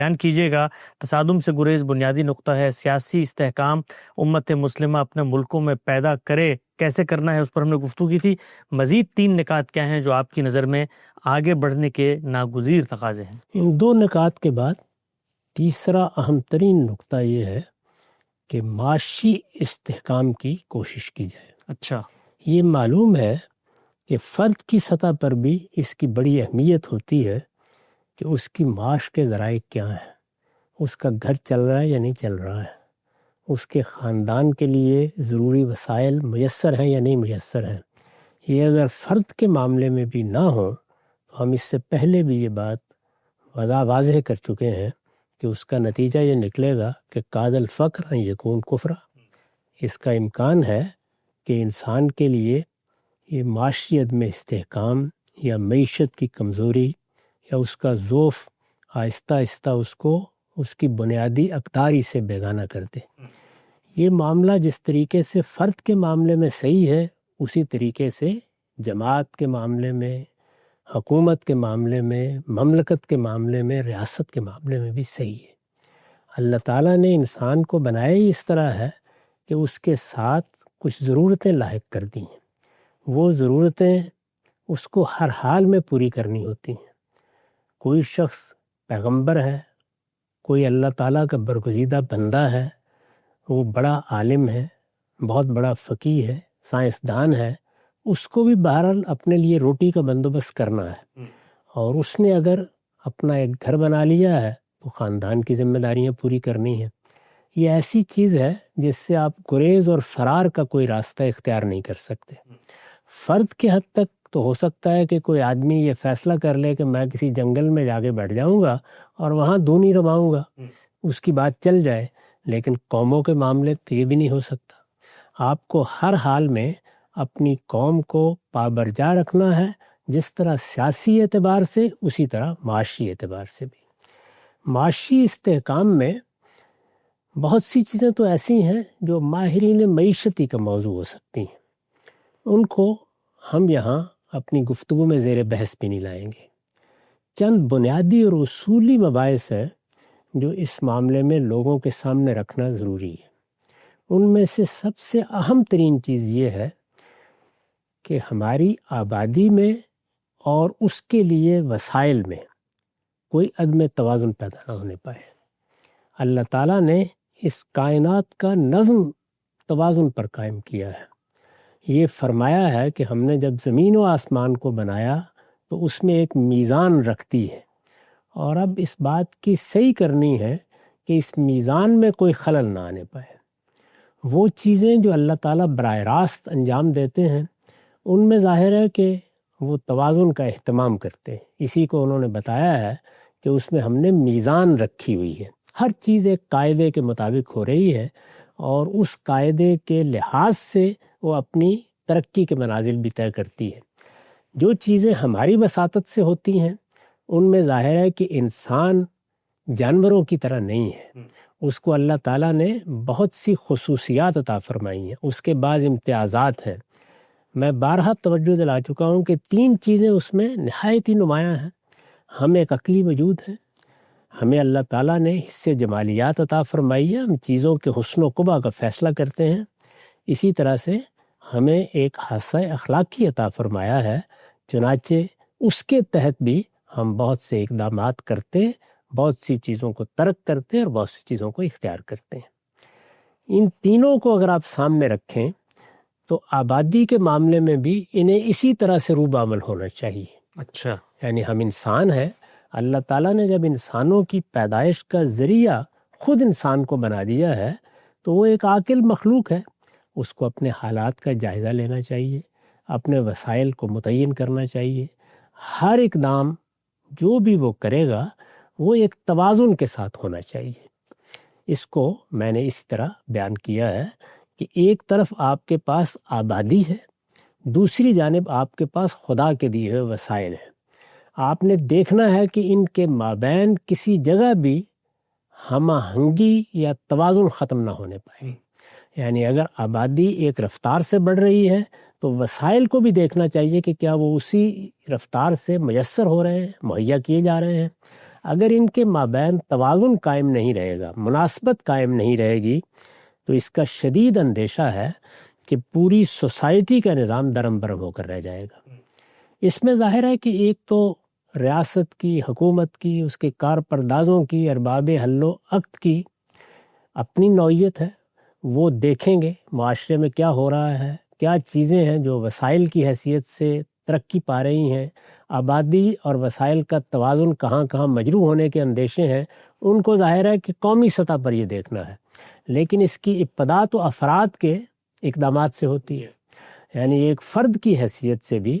بیان کیجیے گا۔ تصادم سے گریز بنیادی نقطہ ہے، سیاسی استحکام امت مسلمہ اپنے ملکوں میں پیدا کرے، کیسے کرنا ہے اس پر ہم نے گفتگو کی تھی۔ مزید 3 نکات کیا ہیں جو آپ کی نظر میں آگے بڑھنے کے ناگزیر تقاضے ہیں؟ ان 2 نکات کے بعد تیسرا اہم ترین نقطہ یہ ہے کہ معاشی استحکام کی کوشش کی جائے۔ اچھا، یہ معلوم ہے کہ فرد کی سطح پر بھی اس کی بڑی اہمیت ہوتی ہے کہ اس کی معاش کے ذرائع کیا ہیں، اس کا گھر چل رہا ہے یا نہیں چل رہا ہے، اس کے خاندان کے لیے ضروری وسائل میسر ہیں یا نہیں میسر ہیں۔ یہ اگر فرد کے معاملے میں بھی نہ ہو تو ہم اس سے پہلے بھی یہ بات واضح کر چکے ہیں کہ اس کا نتیجہ یہ نکلے گا کہ کاد الفقر ان یکون کفرا، اس کا امکان ہے کہ انسان کے لیے یہ معاشی عدم استحکام یا معیشت کی کمزوری یا اس کا ضعف آہستہ آہستہ اس کو اس کی بنیادی اقداری سے بیگانہ کر دے۔ یہ معاملہ جس طریقے سے فرد کے معاملے میں صحیح ہے، اسی طریقے سے جماعت کے معاملے میں، حکومت کے معاملے میں، مملکت کے معاملے میں، ریاست کے معاملے میں بھی صحیح ہے۔ اللہ تعالیٰ نے انسان کو بنایا ہی اس طرح ہے کہ اس کے ساتھ کچھ ضرورتیں لاحق کر دی ہیں۔ وہ ضرورتیں اس کو ہر حال میں پوری کرنی ہوتی ہیں۔ کوئی شخص پیغمبر ہے، کوئی اللہ تعالیٰ کا برگزیدہ بندہ ہے، وہ بڑا عالم ہے، بہت بڑا فقیہ ہے، سائنسدان ہے، اس کو بھی بہرحال اپنے لیے روٹی کا بندوبست کرنا ہے، اور اس نے اگر اپنا ایک گھر بنا لیا ہے تو خاندان کی ذمہ داریاں پوری کرنی ہیں۔ یہ ایسی چیز ہے جس سے آپ گریز اور فرار کا کوئی راستہ اختیار نہیں کر سکتے۔ فرد کے حد تک تو ہو سکتا ہے کہ کوئی آدمی یہ فیصلہ کر لے کہ میں کسی جنگل میں جا کے بیٹھ جاؤں گا اور وہاں دونی رواؤں گا، اس کی بات چل جائے، لیکن قوموں کے معاملے تو یہ بھی نہیں ہو سکتا۔ آپ کو ہر حال میں اپنی قوم کو پابرجا رکھنا ہے، جس طرح سیاسی اعتبار سے اسی طرح معاشی اعتبار سے بھی۔ معاشی استحکام میں بہت سی چیزیں تو ایسی ہیں جو ماہرین معیشتی کا موضوع ہو سکتی ہیں، ان کو ہم یہاں اپنی گفتگو میں زیر بحث بھی نہیں لائیں گے۔ چند بنیادی اور اصولی مباحث ہیں جو اس معاملے میں لوگوں کے سامنے رکھنا ضروری ہے۔ ان میں سے سب سے اہم ترین چیز یہ ہے کہ ہماری آبادی میں اور اس کے لیے وسائل میں کوئی عدم توازن پیدا نہ ہونے پائے۔ اللہ تعالیٰ نے اس کائنات کا نظم توازن پر قائم کیا ہے۔ یہ فرمایا ہے کہ ہم نے جب زمین و آسمان کو بنایا تو اس میں ایک میزان رکھتی ہے، اور اب اس بات کی صحیح کرنی ہے کہ اس میزان میں کوئی خلل نہ آنے پائے۔ وہ چیزیں جو اللہ تعالیٰ براہ راست انجام دیتے ہیں ان میں ظاہر ہے کہ وہ توازن کا اہتمام کرتے ہیں۔ اسی کو انہوں نے بتایا ہے کہ اس میں ہم نے میزان رکھی ہوئی ہے، ہر چیز ایک قاعدے کے مطابق ہو رہی ہے، اور اس قاعدے کے لحاظ سے وہ اپنی ترقی کے منازل بھی طے کرتی ہے۔ جو چیزیں ہماری وساطت سے ہوتی ہیں ان میں ظاہر ہے کہ انسان جانوروں کی طرح نہیں ہے، اس کو اللہ تعالیٰ نے بہت سی خصوصیات عطا فرمائی ہیں، اس کے بعض امتیازات ہیں۔ میں بارہا توجہ دلا چکا ہوں کہ 3 چیزیں اس میں نہایت ہی نمایاں ہیں۔ ہم ایک عقلی وجود ہیں، ہمیں اللہ تعالیٰ نے حصے جمالیات عطا فرمائی ہے، ہم چیزوں کے حسن و قبح کا فیصلہ کرتے ہیں۔ اسی طرح سے ہمیں ایک حصہ اخلاقی عطا فرمایا ہے، چنانچہ اس کے تحت بھی ہم بہت سے اقدامات کرتے ہیں، بہت سی چیزوں کو ترک کرتے ہیں اور بہت سی چیزوں کو اختیار کرتے ہیں۔ ان تینوں کو اگر آپ سامنے رکھیں تو آبادی کے معاملے میں بھی انہیں اسی طرح سے روبہ عمل ہونا چاہیے۔ اچھا، یعنی ہم انسان ہیں، اللہ تعالیٰ نے جب انسانوں کی پیدائش کا ذریعہ خود انسان کو بنا دیا ہے تو وہ ایک عاقل مخلوق ہے، اس کو اپنے حالات کا جائزہ لینا چاہیے، اپنے وسائل کو متعین کرنا چاہیے۔ ہر اقدام جو بھی وہ کرے گا وہ ایک توازن کے ساتھ ہونا چاہیے۔ اس کو میں نے اس طرح بیان کیا ہے کہ ایک طرف آپ کے پاس آبادی ہے، دوسری جانب آپ کے پاس خدا کے دیے ہوئے وسائل ہیں۔ آپ نے دیکھنا ہے کہ ان کے مابین کسی جگہ بھی ہم آہنگی یا توازن ختم نہ ہونے پائے۔ یعنی اگر آبادی ایک رفتار سے بڑھ رہی ہے تو وسائل کو بھی دیکھنا چاہیے کہ کیا وہ اسی رفتار سے میسر ہو رہے ہیں، مہیا کیے جا رہے ہیں۔ اگر ان کے مابین توازن قائم نہیں رہے گا، مناسبت قائم نہیں رہے گی، تو اس کا شدید اندیشہ ہے کہ پوری سوسائٹی کا نظام درم برم ہو کر رہ جائے گا۔ اس میں ظاہر ہے کہ ایک تو ریاست کی، حکومت کی، اس کے کارپردازوں کی، ارباب حل و عقد کی اپنی نوعیت ہے، وہ دیکھیں گے معاشرے میں کیا ہو رہا ہے، کیا چیزیں ہیں جو وسائل کی حیثیت سے ترقی پا رہی ہیں، آبادی اور وسائل کا توازن کہاں کہاں مجروح ہونے کے اندیشے ہیں، ان کو ظاہر ہے کہ قومی سطح پر یہ دیکھنا ہے، لیکن اس کی ابتدا تو افراد کے اقدامات سے ہوتی ہے۔ یعنی ایک فرد کی حیثیت سے بھی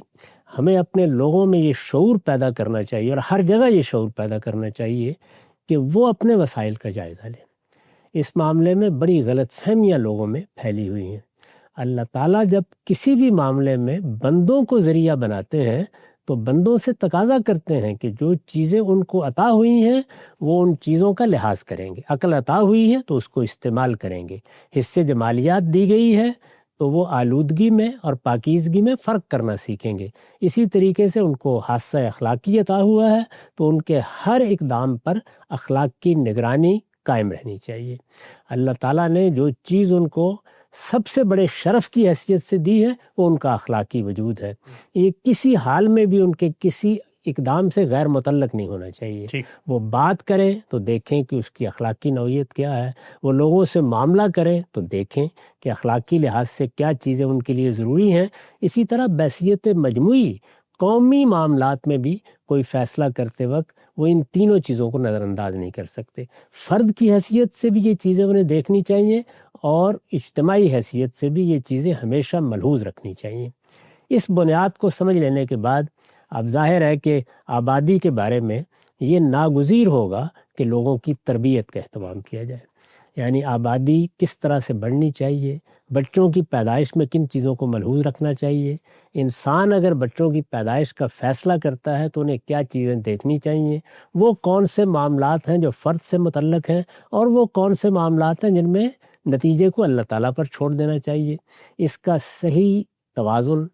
ہمیں اپنے لوگوں میں یہ شعور پیدا کرنا چاہیے، اور ہر جگہ یہ شعور پیدا کرنا چاہیے کہ وہ اپنے وسائل کا جائزہ لیں۔ اس معاملے میں بڑی غلط فہمیاں لوگوں میں پھیلی ہوئی ہیں۔ اللہ تعالیٰ جب کسی بھی معاملے میں بندوں کو ذریعہ بناتے ہیں تو بندوں سے تقاضا کرتے ہیں کہ جو چیزیں ان کو عطا ہوئی ہیں وہ ان چیزوں کا لحاظ کریں گے۔ عقل عطا ہوئی ہے تو اس کو استعمال کریں گے، حصے جمالیات دی گئی ہے تو وہ آلودگی میں اور پاکیزگی میں فرق کرنا سیکھیں گے۔ اسی طریقے سے ان کو حادثہ اخلاقی عطا ہوا ہے تو ان کے ہر اقدام پر اخلاق کی نگرانی قائم رہنی چاہیے۔ اللہ تعالیٰ نے جو چیز ان کو سب سے بڑے شرف کی حیثیت سے دی ہے وہ ان کا اخلاقی وجود ہے۔ یہ کسی حال میں بھی ان کے کسی اقدام سے غیر متعلق نہیں ہونا چاہیے۔ وہ بات کریں تو دیکھیں کہ اس کی اخلاقی نوعیت کیا ہے، وہ لوگوں سے معاملہ کریں تو دیکھیں کہ اخلاقی لحاظ سے کیا چیزیں ان کے لیے ضروری ہیں۔ اسی طرح بحیثیت مجموعی قومی معاملات میں بھی کوئی فیصلہ کرتے وقت وہ ان تینوں چیزوں کو نظر انداز نہیں کر سکتے۔ فرد کی حیثیت سے بھی یہ چیزیں انہیں دیکھنی چاہیے، اور اجتماعی حیثیت سے بھی یہ چیزیں ہمیشہ ملحوظ رکھنی چاہیے۔ اس بنیاد کو سمجھ لینے کے بعد اب ظاہر ہے کہ آبادی کے بارے میں یہ ناگزیر ہوگا کہ لوگوں کی تربیت کا اہتمام کیا جائے۔ یعنی آبادی کس طرح سے بڑھنی چاہیے، بچوں کی پیدائش میں کن چیزوں کو ملحوظ رکھنا چاہیے، انسان اگر بچوں کی پیدائش کا فیصلہ کرتا ہے تو انہیں کیا چیزیں دیکھنی چاہیے، وہ کون سے معاملات ہیں جو فرد سے متعلق ہیں، اور وہ کون سے معاملات ہیں جن میں نتیجے کو اللہ تعالیٰ پر چھوڑ دینا چاہیے۔ اس کا صحیح توازن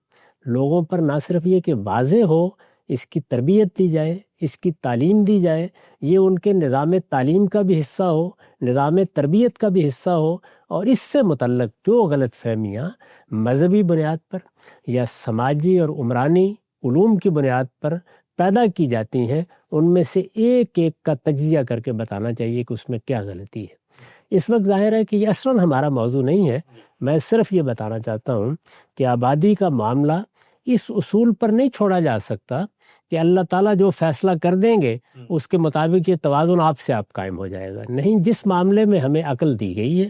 لوگوں پر نہ صرف یہ کہ واضح ہو، اس کی تربیت دی جائے، اس کی تعلیم دی جائے، یہ ان کے نظام تعلیم کا بھی حصہ ہو، نظام تربیت کا بھی حصہ ہو، اور اس سے متعلق جو غلط فہمیاں مذہبی بنیاد پر یا سماجی اور عمرانی علوم کی بنیاد پر پیدا کی جاتی ہیں، ان میں سے ایک ایک کا تجزیہ کر کے بتانا چاہیے کہ اس میں کیا غلطی ہے۔ اس وقت ظاہر ہے کہ یہ اصلاً ہمارا موضوع نہیں ہے، میں صرف یہ بتانا چاہتا ہوں کہ آبادی کا معاملہ اس اصول پر نہیں چھوڑا جا سکتا کہ اللہ تعالیٰ جو فیصلہ کر دیں گے اس کے مطابق یہ توازن آپ سے آپ قائم ہو جائے گا۔ نہیں، جس معاملے میں ہمیں عقل دی گئی ہے،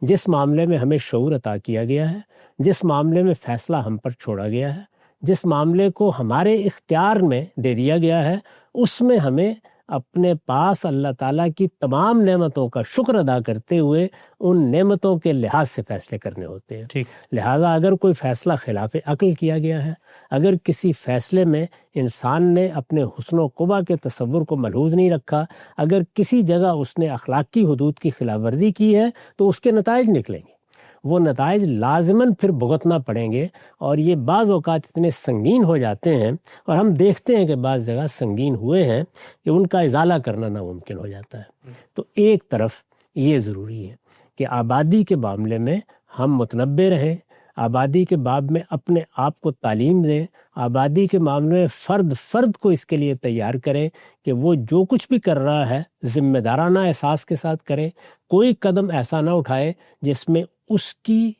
جس معاملے میں ہمیں شعور عطا کیا گیا ہے، جس معاملے میں فیصلہ ہم پر چھوڑا گیا ہے، جس معاملے کو ہمارے اختیار میں دے دیا گیا ہے، اس میں ہمیں اپنے پاس اللہ تعالیٰ کی تمام نعمتوں کا شکر ادا کرتے ہوئے ان نعمتوں کے لحاظ سے فیصلے کرنے ہوتے ہیں۔ لہٰذا اگر کوئی فیصلہ خلاف عقل کیا گیا ہے، اگر کسی فیصلے میں انسان نے اپنے حسن و قبح کے تصور کو ملحوظ نہیں رکھا، اگر کسی جگہ اس نے اخلاقی حدود کی خلاف ورزی کی ہے تو اس کے نتائج نکلیں گے، وہ نتائج لازماً پھر بھگتنا پڑیں گے، اور یہ بعض اوقات اتنے سنگین ہو جاتے ہیں، اور ہم دیکھتے ہیں کہ بعض جگہ سنگین ہوئے ہیں کہ ان کا ازالہ کرنا ناممکن ہو جاتا ہے۔ تو ایک طرف یہ ضروری ہے کہ آبادی کے معاملے میں ہم متنبع رہیں، آبادی کے باب میں اپنے آپ کو تعلیم دیں، آبادی کے معاملے میں فرد کو اس کے لیے تیار کریں کہ وہ جو کچھ بھی کر رہا ہے ذمہ دارانہ احساس کے ساتھ کرے، کوئی قدم ایسا نہ اٹھائے جس میں اس کی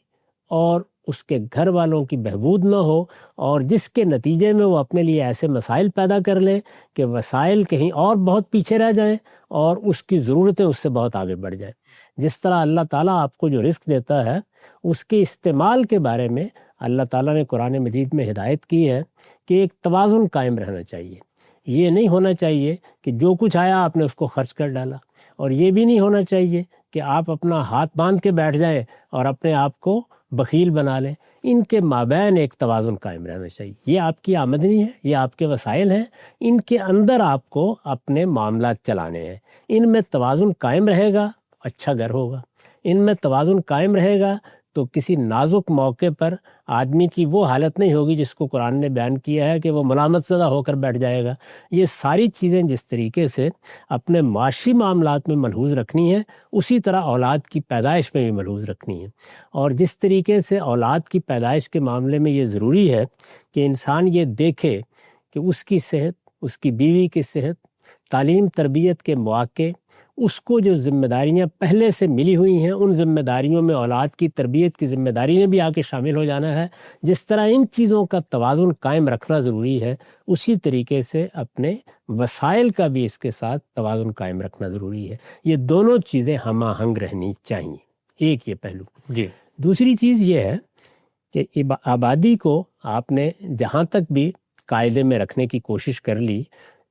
اور اس کے گھر والوں کی بہبود نہ ہو، اور جس کے نتیجے میں وہ اپنے لیے ایسے مسائل پیدا کر لیں کہ وسائل کہیں اور بہت پیچھے رہ جائیں اور اس کی ضرورتیں اس سے بہت آگے بڑھ جائیں۔ جس طرح اللہ تعالیٰ آپ کو جو رزق دیتا ہے اس کے استعمال کے بارے میں اللہ تعالیٰ نے قرآن مجید میں ہدایت کی ہے کہ ایک توازن قائم رہنا چاہیے۔ یہ نہیں ہونا چاہیے کہ جو کچھ آیا آپ نے اس کو خرچ کر ڈالا، اور یہ بھی نہیں ہونا چاہیے کہ آپ اپنا ہاتھ باندھ کے بیٹھ جائیں اور اپنے آپ کو بخیل بنا لیں۔ ان کے مابین ایک توازن قائم رہنا چاہیے۔ یہ آپ کی آمدنی ہے، یہ آپ کے وسائل ہیں، ان کے اندر آپ کو اپنے معاملات چلانے ہیں۔ ان میں توازن قائم رہے گا، اچھا گھر ہوگا۔ ان میں توازن قائم رہے گا تو کسی نازک موقع پر آدمی کی وہ حالت نہیں ہوگی جس کو قرآن نے بیان کیا ہے کہ وہ ملامت زدہ ہو کر بیٹھ جائے گا۔ یہ ساری چیزیں جس طریقے سے اپنے معاشی معاملات میں ملحوظ رکھنی ہیں، اسی طرح اولاد کی پیدائش میں بھی ملحوظ رکھنی ہے۔ اور جس طریقے سے اولاد کی پیدائش کے معاملے میں یہ ضروری ہے کہ انسان یہ دیکھے کہ اس کی صحت، اس کی بیوی کی صحت، تعلیم تربیت کے مواقع، اس کو جو ذمہ داریاں پہلے سے ملی ہوئی ہیں ان ذمہ داریوں میں اولاد کی تربیت کی ذمہ داری نے بھی آ کے شامل ہو جانا ہے۔ جس طرح ان چیزوں کا توازن قائم رکھنا ضروری ہے، اسی طریقے سے اپنے وسائل کا بھی اس کے ساتھ توازن قائم رکھنا ضروری ہے۔ یہ دونوں چیزیں ہم آہنگ رہنی چاہیے، ایک یہ پہلو۔ جی، دوسری چیز یہ ہے کہ آبادی کو آپ نے جہاں تک بھی قاعدے میں رکھنے کی کوشش کر لی،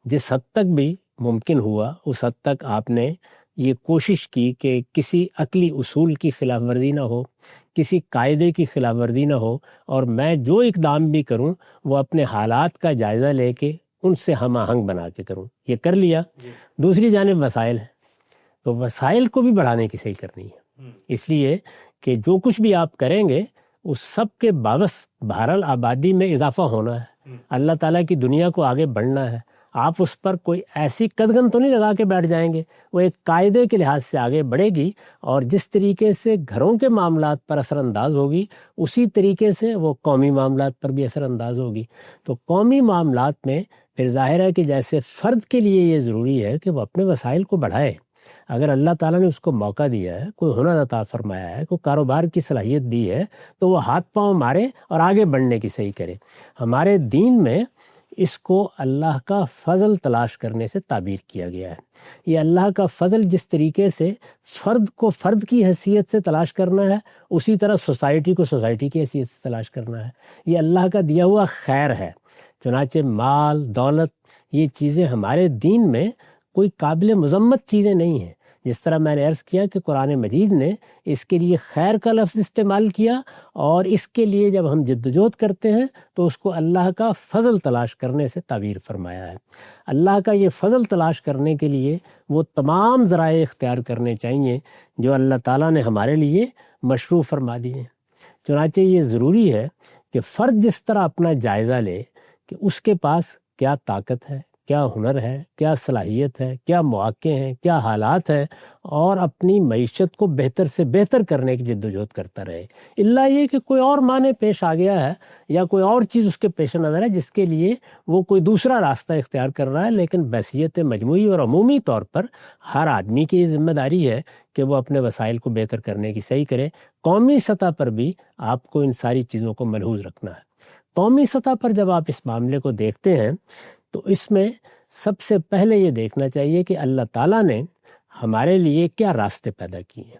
جس حد تک بھی ممکن ہوا اس حد تک آپ نے یہ کوشش کی کہ کسی عقلی اصول کی خلاف ورزی نہ ہو، کسی قاعدے کی خلاف ورزی نہ ہو، اور میں جو اقدام بھی کروں وہ اپنے حالات کا جائزہ لے کے ان سے ہم آہنگ بنا کے کروں۔ یہ کر لیا۔ دوسری جانب وسائل ہیں، تو وسائل کو بھی بڑھانے کی صحیح کرنی ہے، اس لیے کہ جو کچھ بھی آپ کریں گے اس سب کے باوس بہرحال آبادی میں اضافہ ہونا ہے، اللہ تعالیٰ کی دنیا کو آگے بڑھنا ہے۔ آپ اس پر کوئی ایسی قدغن تو نہیں لگا کے بیٹھ جائیں گے، وہ ایک قاعدے کے لحاظ سے آگے بڑھے گی، اور جس طریقے سے گھروں کے معاملات پر اثر انداز ہوگی اسی طریقے سے وہ قومی معاملات پر بھی اثر انداز ہوگی۔ تو قومی معاملات میں پھر ظاہر ہے کہ جیسے فرد کے لیے یہ ضروری ہے کہ وہ اپنے وسائل کو بڑھائے، اگر اللہ تعالیٰ نے اس کو موقع دیا ہے، کوئی ہنر عطا فرمایا ہے، کوئی کاروبار کی صلاحیت دی ہے، تو وہ ہاتھ پاؤں مارے اور آگے بڑھنے کی صحیح کرے۔ ہمارے دین میں اس کو اللہ کا فضل تلاش کرنے سے تعبیر کیا گیا ہے۔ یہ اللہ کا فضل جس طریقے سے فرد کو فرد کی حیثیت سے تلاش کرنا ہے، اسی طرح سوسائٹی کو سوسائٹی کی حیثیت سے تلاش کرنا ہے۔ یہ اللہ کا دیا ہوا خیر ہے۔ چنانچہ مال، دولت، یہ چیزیں ہمارے دین میں کوئی قابل مذمت چیزیں نہیں ہیں۔ جس طرح میں نے عرض کیا کہ قرآن مجید نے اس کے لیے خیر کا لفظ استعمال کیا، اور اس کے لیے جب ہم جدوجہد کرتے ہیں تو اس کو اللہ کا فضل تلاش کرنے سے تعبیر فرمایا ہے۔ اللہ کا یہ فضل تلاش کرنے کے لیے وہ تمام ذرائع اختیار کرنے چاہیے جو اللہ تعالیٰ نے ہمارے لیے مشروع فرما دیے ہیں۔ چنانچہ یہ ضروری ہے کہ فرد جس طرح اپنا جائزہ لے کہ اس کے پاس کیا طاقت ہے، کیا ہنر ہے، کیا صلاحیت ہے، کیا مواقع ہیں، کیا حالات ہیں، اور اپنی معیشت کو بہتر سے بہتر کرنے کی جدوجہد کرتا رہے، الا یہ کہ کوئی اور معنی پیش آ گیا ہے یا کوئی اور چیز اس کے پیش نظر ہے جس کے لیے وہ کوئی دوسرا راستہ اختیار کر رہا ہے۔ لیکن بحیثیت مجموعی اور عمومی طور پر ہر آدمی کی یہ ذمہ داری ہے کہ وہ اپنے وسائل کو بہتر کرنے کی صحیح کرے۔ قومی سطح پر بھی آپ کو ان ساری چیزوں کو ملحوظ رکھنا ہے۔ قومی سطح پر جب آپ اس معاملے کو دیکھتے ہیں تو اس میں سب سے پہلے یہ دیکھنا چاہیے کہ اللہ تعالیٰ نے ہمارے لیے کیا راستے پیدا کیے ہیں۔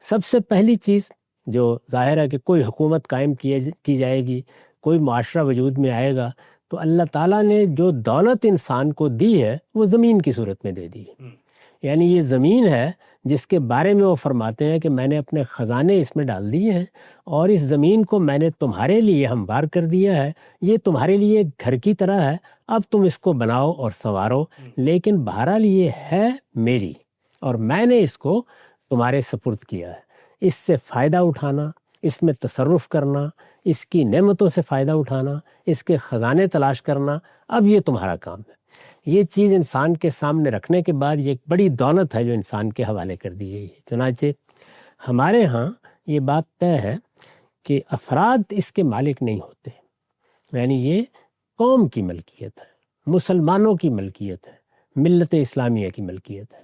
سب سے پہلی چیز جو ظاہر ہے کہ کوئی حکومت قائم کی جائے گی، کوئی معاشرہ وجود میں آئے گا، تو اللہ تعالیٰ نے جو دولت انسان کو دی ہے وہ زمین کی صورت میں دے دی ہے۔ یعنی یہ زمین ہے جس کے بارے میں وہ فرماتے ہیں کہ میں نے اپنے خزانے اس میں ڈال دیے ہیں، اور اس زمین کو میں نے تمہارے لیے ہموار کر دیا ہے، یہ تمہارے لیے گھر کی طرح ہے، اب تم اس کو بناؤ اور سنوارو، لیکن بہرحال یہ ہے میری، اور میں نے اس کو تمہارے سپرد کیا ہے۔ اس سے فائدہ اٹھانا، اس میں تصرف کرنا، اس کی نعمتوں سے فائدہ اٹھانا، اس کے خزانے تلاش کرنا، اب یہ تمہارا کام ہے۔ یہ چیز انسان کے سامنے رکھنے کے بعد یہ ایک بڑی دولت ہے جو انسان کے حوالے کر دی گئی ہے۔ چنانچہ ہمارے ہاں یہ بات طے ہے کہ افراد اس کے مالک نہیں ہوتے، یعنی یہ قوم کی ملکیت ہے، مسلمانوں کی ملکیت ہے، ملت اسلامیہ کی ملکیت ہے۔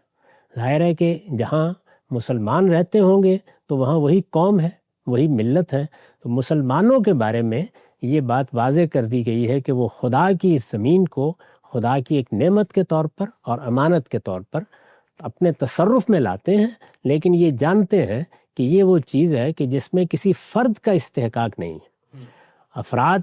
ظاہر ہے کہ جہاں مسلمان رہتے ہوں گے تو وہاں وہی قوم ہے، وہی ملت ہے۔ تو مسلمانوں کے بارے میں یہ بات واضح کر دی گئی ہے کہ وہ خدا کی اس زمین کو خدا کی ایک نعمت کے طور پر اور امانت کے طور پر اپنے تصرف میں لاتے ہیں، لیکن یہ جانتے ہیں کہ یہ وہ چیز ہے کہ جس میں کسی فرد کا استحقاق نہیں ہے۔ افراد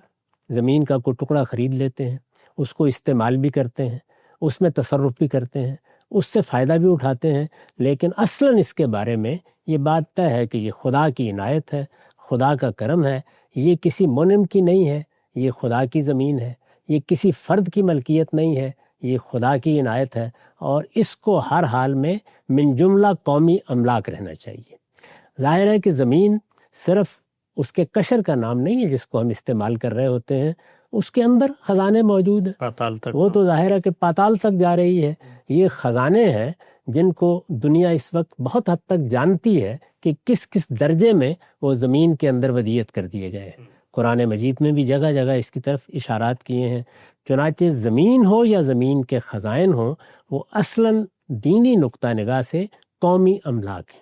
زمین کا کوئی ٹکڑا خرید لیتے ہیں، اس کو استعمال بھی کرتے ہیں، اس میں تصرف بھی کرتے ہیں، اس سے فائدہ بھی اٹھاتے ہیں، لیکن اصلاً اس کے بارے میں یہ بات طے ہے کہ یہ خدا کی عنایت ہے، خدا کا کرم ہے، یہ کسی منعم کی نہیں ہے، یہ خدا کی زمین ہے، یہ کسی فرد کی ملکیت نہیں ہے، یہ خدا کی عنایت ہے، اور اس کو ہر حال میں من جملہ قومی املاک رہنا چاہیے۔ ظاہر ہے کہ زمین صرف اس کے قشر کا نام نہیں ہے جس کو ہم استعمال کر رہے ہوتے ہیں، اس کے اندر خزانے موجود ہیں، پاتال تک، وہ تو ظاہر ہے کہ پاتال تک جا رہی ہے۔ یہ خزانے ہیں جن کو دنیا اس وقت بہت حد تک جانتی ہے کہ کس کس درجے میں وہ زمین کے اندر ودیعت کر دیے گئے ہیں۔ قرآن مجید میں بھی جگہ جگہ اس کی طرف اشارات کیے ہیں۔ چنانچہ زمین ہو یا زمین کے خزائن ہوں، وہ اصلاً دینی نقطہ نگاہ سے قومی املاک ہیں،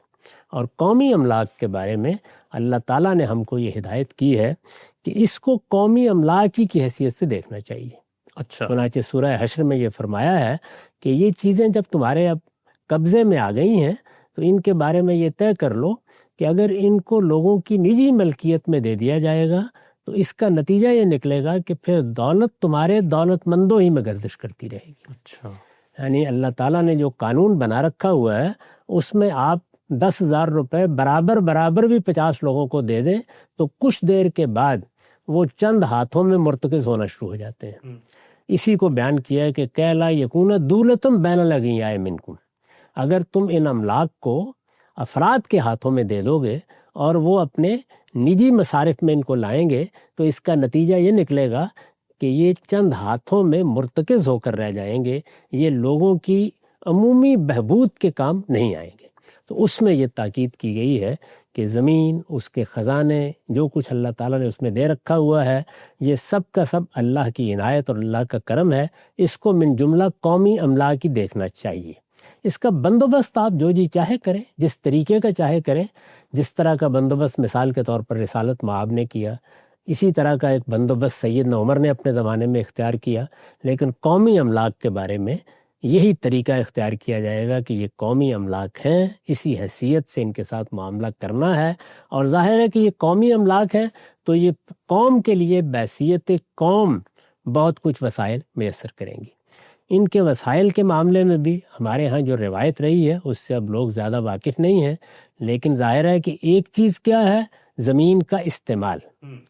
اور قومی املاک کے بارے میں اللہ تعالیٰ نے ہم کو یہ ہدایت کی ہے کہ اس کو قومی املاک ہی کی حیثیت سے دیکھنا چاہیے۔ اچھا، چنانچہ سورہ حشر میں یہ فرمایا ہے کہ یہ چیزیں جب تمہارے اب قبضے میں آ گئی ہیں تو ان کے بارے میں یہ طے کر لو کہ اگر ان کو لوگوں کی نجی ملکیت میں دے دیا جائے گا تو اس کا نتیجہ یہ نکلے گا کہ پھر دولت تمہارے دولت مندوں ہی میں گردش کرتی رہے گی۔ اچھا، یعنی اللہ تعالیٰ نے جو قانون بنا رکھا ہوا ہے اس میں آپ 10,000 روپے برابر بھی 50 لوگوں کو دے دیں تو کچھ دیر کے بعد وہ چند ہاتھوں میں مرتکز ہونا شروع ہو جاتے ہیں۔ اسی کو بیان کیا ہے کہ کہ لا یکون دولتم بین الاغنیاء منکم، اگر تم ان املاک کو افراد کے ہاتھوں میں دے دو گے اور وہ اپنے نجی مصارف میں ان کو لائیں گے تو اس کا نتیجہ یہ نکلے گا کہ یہ چند ہاتھوں میں مرتکز ہو کر رہ جائیں گے، یہ لوگوں کی عمومی بہبود کے کام نہیں آئیں گے۔ تو اس میں یہ تاکید کی گئی ہے کہ زمین، اس کے خزانے، جو کچھ اللہ تعالیٰ نے اس میں دے رکھا ہوا ہے، یہ سب کا سب اللہ کی عنایت اور اللہ کا کرم ہے، اس کو من جملہ قومی املاک ہی دیکھنا چاہیے۔ اس کا بندوبست آپ جو جی چاہے کریں، جس طریقے کا چاہے کریں، جس طرح کا بندوبست مثال کے طور پر رسالت مآب نے کیا، اسی طرح کا ایک بندوبست سیدنا عمر نے اپنے زمانے میں اختیار کیا، لیکن قومی املاک کے بارے میں یہی طریقہ اختیار کیا جائے گا کہ یہ قومی املاک ہیں، اسی حیثیت سے ان کے ساتھ معاملہ کرنا ہے، اور ظاہر ہے کہ یہ قومی املاک ہیں تو یہ قوم کے لیے بحیثیت قوم بہت کچھ وسائل میسر کریں گی۔ ان کے وسائل کے معاملے میں بھی ہمارے ہاں جو روایت رہی ہے اس سے اب لوگ زیادہ واقف نہیں ہیں، لیکن ظاہر ہے کہ ایک چیز کیا ہے، زمین کا استعمال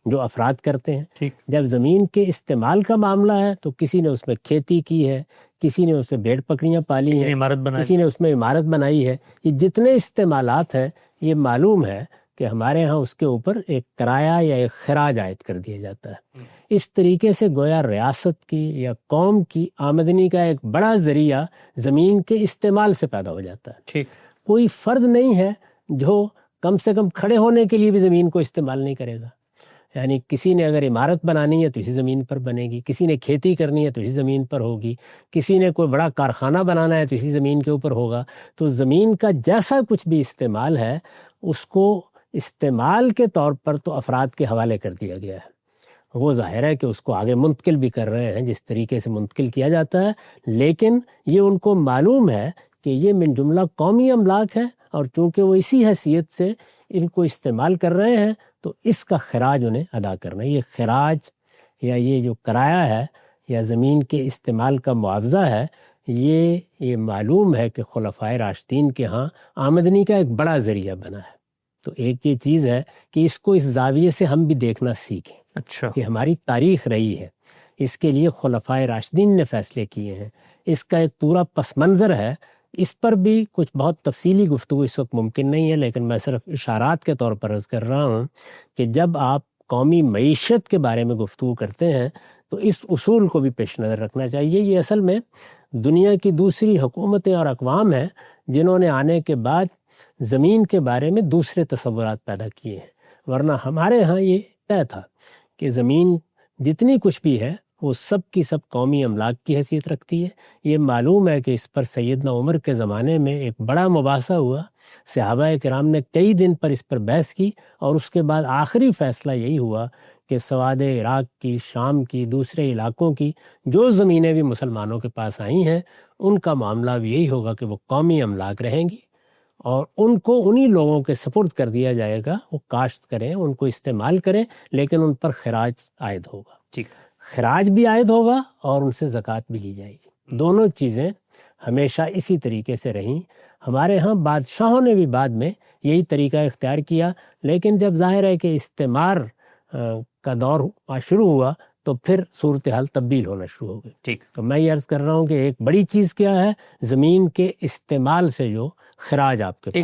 جو افراد کرتے ہیں۔ جب زمین کے استعمال کا معاملہ ہے تو کسی نے اس میں کھیتی کی ہے، کسی نے اس میں بھیڑ بکریاں پالی ہیں، کسی نے اس میں عمارت بنائی ہے، یہ جتنے استعمالات ہیں یہ معلوم ہے کہ ہمارے ہاں اس کے اوپر ایک کرایہ یا ایک خراج عائد کر دیا جاتا ہے۔ اس طریقے سے گویا ریاست کی یا قوم کی آمدنی کا ایک بڑا ذریعہ زمین کے استعمال سے پیدا ہو جاتا ہے۔ کوئی فرد نہیں ہے جو کم سے کم کھڑے ہونے کے لیے بھی زمین کو استعمال نہیں کرے گا۔ یعنی کسی نے اگر عمارت بنانی ہے تو اسی زمین پر بنے گی، کسی نے کھیتی کرنی ہے تو اسی زمین پر ہوگی، کسی نے کوئی بڑا کارخانہ بنانا ہے تو اسی زمین کے اوپر ہوگا۔ تو زمین کا جیسا کچھ بھی استعمال ہے اس کو استعمال کے طور پر تو افراد کے حوالے کر دیا گیا ہے، وہ ظاہر ہے کہ اس کو آگے منتقل بھی کر رہے ہیں جس طریقے سے منتقل کیا جاتا ہے، لیکن یہ ان کو معلوم ہے کہ یہ من جملہ قومی املاک ہے، اور چونکہ وہ اسی حیثیت سے ان کو استعمال کر رہے ہیں تو اس کا خراج انہیں ادا کرنا ہے۔ یہ خراج یا یہ جو کرایہ ہے یا زمین کے استعمال کا معاوضہ ہے، یہ معلوم ہے کہ خلفائے راشدین کے ہاں آمدنی کا ایک بڑا ذریعہ بنا ہے۔ تو ایک یہ چیز ہے کہ اس کو اس زاویے سے ہم بھی دیکھنا سیکھیں۔ اچھا، کہ ہماری تاریخ رہی ہے، اس کے لیے خلفائے راشدین نے فیصلے کیے ہیں، اس کا ایک پورا پس منظر ہے۔ اس پر بھی کچھ بہت تفصیلی گفتگو اس وقت ممکن نہیں ہے، لیکن میں صرف اشارات کے طور پر عرض کر رہا ہوں کہ جب آپ قومی معیشت کے بارے میں گفتگو کرتے ہیں تو اس اصول کو بھی پیش نظر رکھنا چاہیے۔ یہ اصل میں دنیا کی دوسری حکومتیں اور اقوام ہیں جنہوں نے آنے کے بعد زمین کے بارے میں دوسرے تصورات پیدا کیے ہیں، ورنہ ہمارے ہاں یہ طے تھا کہ زمین جتنی کچھ بھی ہے وہ سب کی سب قومی املاک کی حیثیت رکھتی ہے۔ یہ معلوم ہے کہ اس پر سیدنا عمر کے زمانے میں ایک بڑا مباحثہ ہوا، صحابہ کرام نے کئی دن پر اس پر بحث کی، اور اس کے بعد آخری فیصلہ یہی ہوا کہ سواد عراق کی، شام کی، دوسرے علاقوں کی جو زمینیں بھی مسلمانوں کے پاس آئی ہیں ان کا معاملہ بھی یہی ہوگا کہ وہ قومی املاک رہیں گی، اور ان کو انہی لوگوں کے سپرد کر دیا جائے گا، وہ کاشت کریں، ان کو استعمال کریں، لیکن ان پر خراج عائد ہوگا۔ خراج بھی عائد ہوگا اور ان سے زکوٰۃ بھی لی جائے گی۔ دونوں چیزیں ہمیشہ اسی طریقے سے رہیں۔ ہمارے ہاں بادشاہوں نے بھی بعد میں یہی طریقہ اختیار کیا، لیکن جب ظاہر ہے کہ استعمار کا دور شروع ہوا تو پھر صورتحال تبدیل ہونا شروع ہو گئی۔ تو میں یہ عرض کر رہا ہوں کہ ایک بڑی چیز کیا ہے، زمین کے استعمال سے جو خراج آپ کے پاس